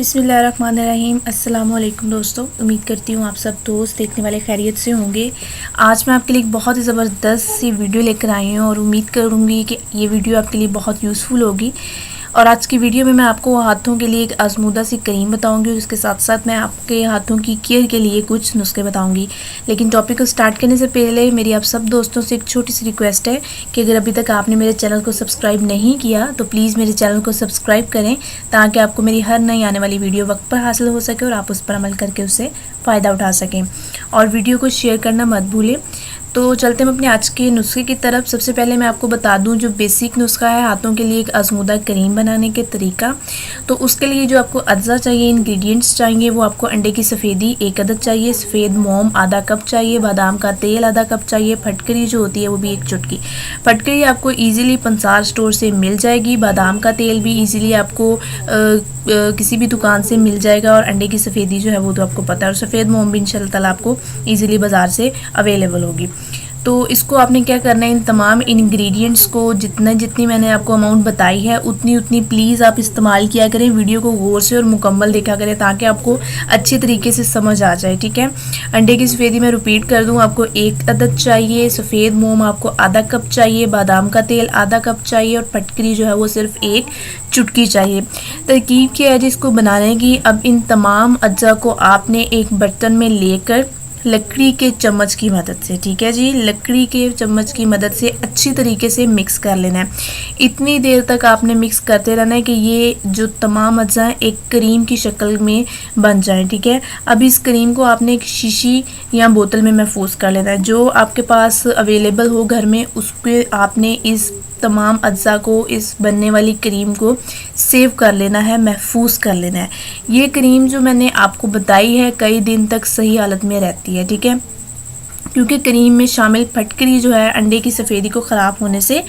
बिस्मिल्लाहिर्रहमानिर्रहीम। अस्सलाम वालेकुम दोस्तों, उम्मीद करती हूँ आप सब दोस्त देखने वाले खैरियत से होंगे। आज मैं आपके लिए एक बहुत ही ज़बरदस्त सी वीडियो लेकर आई हूँ और उम्मीद करूँगी कि ये वीडियो आपके लिए बहुत यूज़फुल होगी। और आज की वीडियो में मैं आपको हाथों के लिए एक आजमूदा सी क्रीम बताऊंगी और उसके साथ साथ मैं आपके हाथों की केयर के लिए कुछ नुस्खे बताऊंगी। लेकिन टॉपिक को स्टार्ट करने से पहले मेरी आप सब दोस्तों से एक छोटी सी रिक्वेस्ट है कि अगर अभी तक आपने मेरे चैनल को सब्सक्राइब नहीं किया तो प्लीज़ मेरे चैनल को सब्सक्राइब करें, ताकि आपको मेरी हर नई आने वाली वीडियो वक्त पर हासिल हो सके और आप उस पर अमल करके उससे फ़ायदा उठा सकें। और वीडियो को शेयर करना मत भूलें। तो चलते हैं अपने आज के नुस्खे की तरफ। सबसे पहले मैं आपको बता दूं जो बेसिक नुस्खा है हाथों के लिए एक आजमूदा क्रीम बनाने के तरीका। तो उसके लिए जो आपको अज्जा चाहिए, इंग्रेडिएंट्स चाहिए, वो आपको अंडे की सफ़ेदी 1 अदद चाहिए, सफ़ेद मोम आधा कप चाहिए, बादाम का तेल आधा कप चाहिए, फटकरी जो होती है वो भी 1 चुटकी। फटकरी आपको ईज़िली पंसार स्टोर से मिल जाएगी, बादाम का तेल भी ईज़िली आपको किसी भी दुकान से मिल जाएगा, और अंडे की सफ़ेदी जो है वो तो आपको पता है, और सफ़ेद मोम भी इंशाल्लाह ताला आपको ईज़िली बाज़ार से अवेलेबल होगी। तो इसको आपने क्या करना है, इन तमाम इंग्रेडिएंट्स को जितनी मैंने आपको अमाउंट बताई है उतनी प्लीज़ आप इस्तेमाल किया करें। वीडियो को गौर से और मुकम्मल देखा करें ताकि आपको अच्छे तरीके से समझ आ जाए, ठीक है। अंडे की सफ़ेदी मैं रिपीट कर दूं, आपको 1 अदद चाहिए, सफ़ेद मोम आपको आधा कप चाहिए, बादाम का तेल आधा कप चाहिए, और फटकरी जो है वो सिर्फ 1 चुटकी चाहिए। तरकीब क्या है जिसको बनाने की, अब इन तमाम अज्जा को आपने एक बर्तन में लेकर लकड़ी के चम्मच की मदद से, ठीक है जी, लकड़ी के चम्मच की मदद से अच्छी तरीके से मिक्स कर लेना है। इतनी देर तक आपने मिक्स करते रहना है कि ये जो तमाम अज्जा हैं एक क्रीम की शक्ल में बन जाएं, ठीक है। अब इस क्रीम को आपने एक शीशी या बोतल में महफूज कर लेना है। जो आपके पास अवेलेबल हो घर में उसके आपने इस तमाम अज्जा को, इस बनने वाली क्रीम को सेव कर लेना है, महफूज कर लेना है। ये क्रीम जो मैंने आपको बताई है कई दिन तक सही हालत में रहती है, ठीक है, क्योंकि क्रीम में शामिल फटकरी जो है अंडे की सफ़ेदी को ख़राब होने से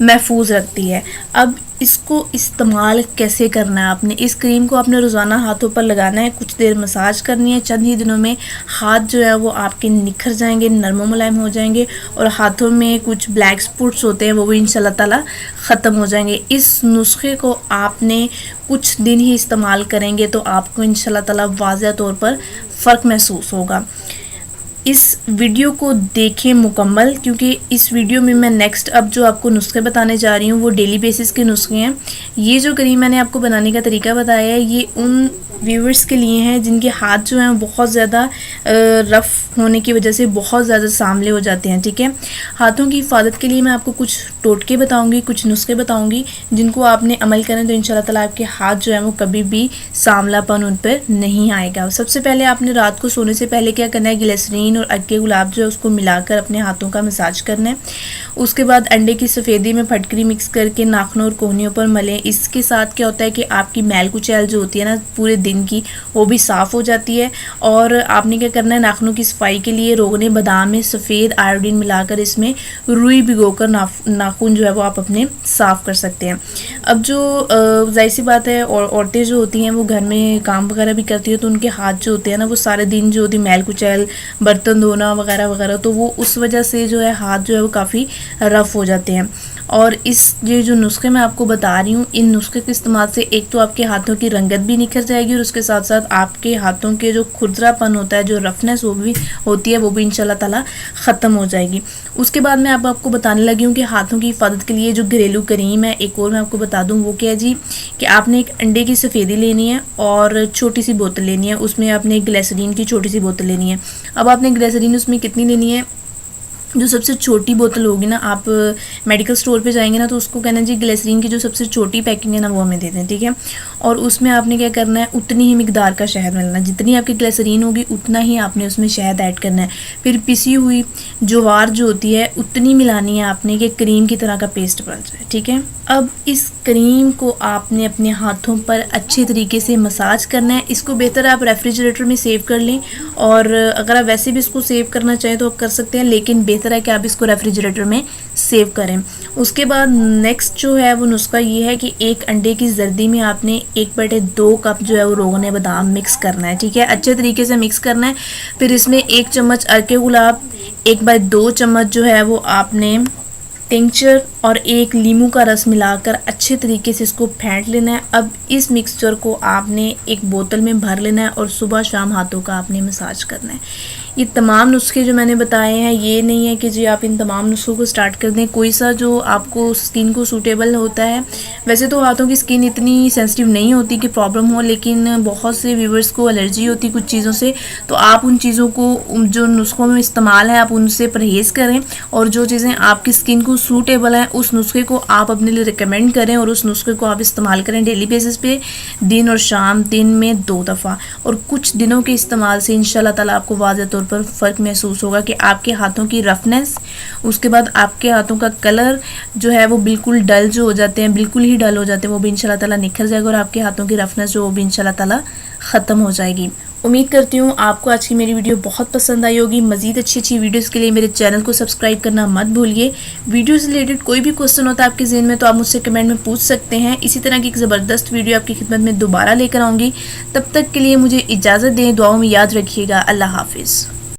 महफूज रखती है। अब इसको इस्तेमाल कैसे करना है, आपने इस क्रीम को आपने रोज़ाना हाथों पर लगाना है, कुछ देर मसाज करनी है। चंद ही दिनों में हाथ जो है वो आपके निखर जाएंगे, नरम मुलायम हो जाएंगे, और हाथों में कुछ ब्लैक स्पॉट्स होते हैं वो भी इंशाल्लाह ताला ख़त्म हो जाएंगे। इस नुस्खे को आपने कुछ दिन ही इस्तेमाल करेंगे तो आपको इंशाल्लाह ताला वाज़ेह तौर पर फ़र्क महसूस होगा। इस वीडियो को देखें मुकम्मल, क्योंकि इस वीडियो में मैं नेक्स्ट अब जो आपको नुस्खे बताने जा रही हूँ वो डेली बेसिस के नुस्खे हैं। ये जो क्रीम मैंने आपको बनाने का तरीका बताया है ये उन व्यूवर्स के लिए हैं जिनके हाथ जो हैं बहुत ज़्यादा रफ़ होने की वजह से बहुत ज़्यादा सांवले हो जाते हैं, ठीक है। हाथों की हिफाजत के लिए मैं आपको कुछ टोटके बताऊंगी, कुछ नुस्खे बताऊंगी जिनको आपने अमल करें तो इंशाल्लाह ताला आपके हाथ जो है वो कभी भी सांवलापन उन पर नहीं आएगा। सबसे पहले आपने रात को सोने से पहले क्या करना है, ग्लिसरीन और अक्के गुलाब जो है उसको मिलाकर अपने हाथों का मसाज करना है। उसके बाद अंडे की सफ़ेदी में फटकरी मिक्स करके नाखनों और कोहनियों पर मलें। इसके साथ क्या होता है कि आपकी मैल कुचैल जो होती है ना पूरे दिन की, वो भी साफ़ हो जाती है। और आपने क्या करना है, नाखनों की सफाई के लिए रोगने बादाम में सफ़ेद आयोडीन मिलाकर इसमें रुई भिगोकर नाखून जो है वो आप अपने साफ़ कर सकते हैं। अब जो जाहिर सी बात है, और औरतें जो होती हैं वो घर में काम वगैरह भी करती हैं तो उनके हाथ जो होते हैं ना वो सारे दिन जो होती मैल कुचैल, बर्तन धोना वगैरह वगैरह, तो वो उस वजह से जो है हाथ जो है वो काफ़ी रफ़ हो जाते हैं। और ये जो नुस्खे मैं आपको बता रही हूँ, इन नुस्खे के इस्तेमाल से एक तो आपके हाथों की रंगत भी निखर जाएगी और उसके साथ साथ आपके हाथों के जो खुरदरापन होता है, जो रफनेस वो भी होती है, वो भी इंशाल्लाह ताला ख़त्म हो जाएगी। उसके बाद मैं आपको बताने लगी हूँ कि हाथों की हिफाजत के लिए जो घरेलू क्रीम है, एक और मैं आपको बता दूँ वो क्या है जी, कि आपने एक अंडे की सफ़ेदी लेनी है और छोटी सी बोतल लेनी है, उसमें आपने एक ग्लिसरीन की छोटी सी बोतल लेनी है। अब आपने ग्लिसरीन उसमें कितनी लेनी है, जो सबसे छोटी बोतल होगी ना, आप मेडिकल स्टोर पे जाएंगे ना तो उसको कहना जी ग्लिसरीन की जो सबसे छोटी पैकिंग है ना वो हमें दे दें, ठीक है। और उसमें आपने क्या करना है, उतनी ही मिकदार का शहद मिलना है, जितनी आपकी ग्लिसरीन होगी उतना ही आपने उसमें शहद ऐड करना है। फिर पिसी हुई ज्वार जो होती है उतनी मिलानी है आपने कि क्रीम की तरह का पेस्ट बन जाए, ठीक है। अब इस क्रीम को आपने अपने हाथों पर अच्छे तरीके से मसाज करना है। इसको बेहतर आप रेफ्रिजरेटर में सेव कर लें, और अगर आप वैसे भी इसको सेव करना चाहें तो आप कर सकते हैं, लेकिन बेहतर है कि आप इसको रेफ्रिजरेटर में सेव करें। उसके बाद नेक्स्ट जो है वो नुस्खा ये है कि एक अंडे की जर्दी में आपने 1/2 कप जो है वो रोगने बादाम मिक्स करना है, ठीक है, अच्छे तरीके से मिक्स करना है। फिर इसमें 1 चम्मच अरके गुलाब, 1/2 चम्मच जो है वो आपने टिंचर और एक नींबू का रस मिलाकर अच्छे तरीके से इसको फेंट लेना है। अब इस मिक्सचर को आपने एक बोतल में भर लेना है और सुबह शाम हाथों का आपने मसाज करना है। ये तमाम नुस्खे जो मैंने बताए हैं, ये नहीं है कि जी आप इन तमाम नुस्खों को स्टार्ट कर दें, कोई सा जो आपको स्किन को सूटेबल होता है। वैसे तो हाथों की स्किन इतनी सेंसिटिव नहीं होती कि प्रॉब्लम हो, लेकिन बहुत से व्यूवर्स को एलर्जी होती कुछ चीज़ों से, तो आप उन चीज़ों को जो नुस्खों में इस्तेमाल है आप उनसे परहेज़ करें और जो चीज़ें आपकी स्किन को सूटेबल हैं उस नुस्खे को आप अपने लिए रिकमेंड करें और उस नुस्खे को आप इस्तेमाल करें डेली बेसिस पे, दिन और शाम, दिन में 2 दफ़ा। और कुछ दिनों के इस्तेमाल से इंशाल्लाह ताला आपको वाज़ेह तौर पर फ़र्क महसूस होगा कि आपके हाथों की रफनेस, उसके बाद आपके हाथों का कलर जो है वो बिल्कुल डल जो हो जाते हैं, बिल्कुल ही डल हो जाते हैं, वो भी इंशाल्लाह ताला निखर जाएगा और आपके हाथों की रफनेस जो वो भी इंशाल्लाह ताला ख़त्म हो जाएगी। उम्मीद करती हूँ आपको आज की मेरी वीडियो बहुत पसंद आई होगी। मज़ीद अच्छी वीडियोस के लिए मेरे चैनल को सब्सक्राइब करना मत भूलिए। वीडियो से रिलेटेड कोई भी क्वेश्चन होता है आपके ज़हन में तो आप मुझसे कमेंट में पूछ सकते हैं। इसी तरह की एक ज़बरदस्त वीडियो आपकी खिदमत में दोबारा लेकर आऊँगी। तब तक के लिए मुझे इजाज़त दें, दुआओं में याद रखिएगा। अल्लाह हाफिज़।